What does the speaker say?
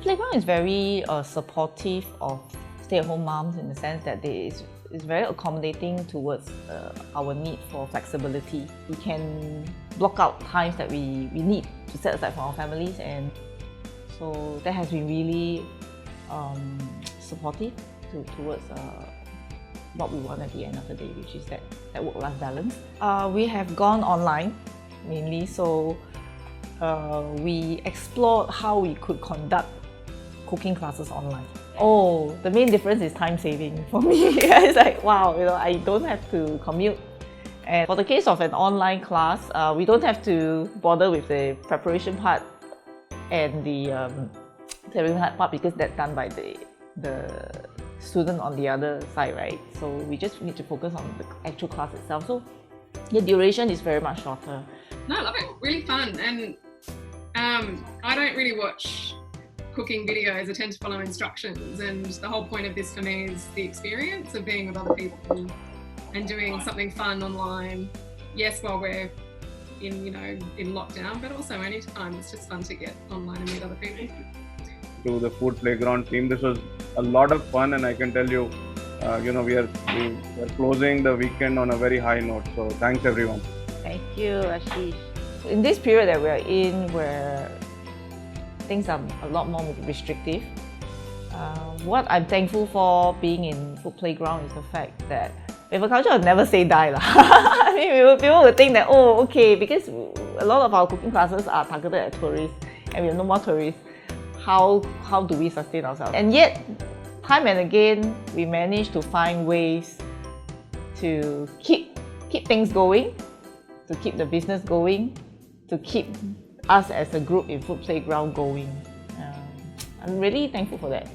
Playground is very supportive of stay-at-home moms in the sense that it's very accommodating towards our need for flexibility. We can block out times that we need to set aside for our families, and so that has been really supportive towards what we want at the end of the day, which is that work-life balance. We have gone online mainly, so we explored how we could conduct cooking classes online. Oh, the main difference is time saving for me. It's like, wow, I don't have to commute. And for the case of an online class, we don't have to bother with the preparation part and the clearing part because that's done by the student on the other side, right? So we just need to focus on the actual class itself. So the duration is very much shorter. No, I love it. Really fun. And I don't really watch cooking videos. I tend to follow instructions, and the whole point of this for me is the experience of being with other people and doing something fun online. Yes, while we're in lockdown, but also anytime. It's just fun to get online and meet other people. To the Food Playground team, this was a lot of fun, and I can tell you, we are closing the weekend on a very high note. So thanks everyone. Thank you, Ashish. In this period that we're in, where things are a lot more restrictive, what I'm thankful for being in Food Playground is the fact that we have a culture of never say die. I mean, people would think that, oh, okay, because a lot of our cooking classes are targeted at tourists, and we have no more tourists. How do we sustain ourselves? And yet, time and again, we manage to find ways to keep things going, to keep the business going, to keep us as a group in Food Playground going. I'm really thankful for that.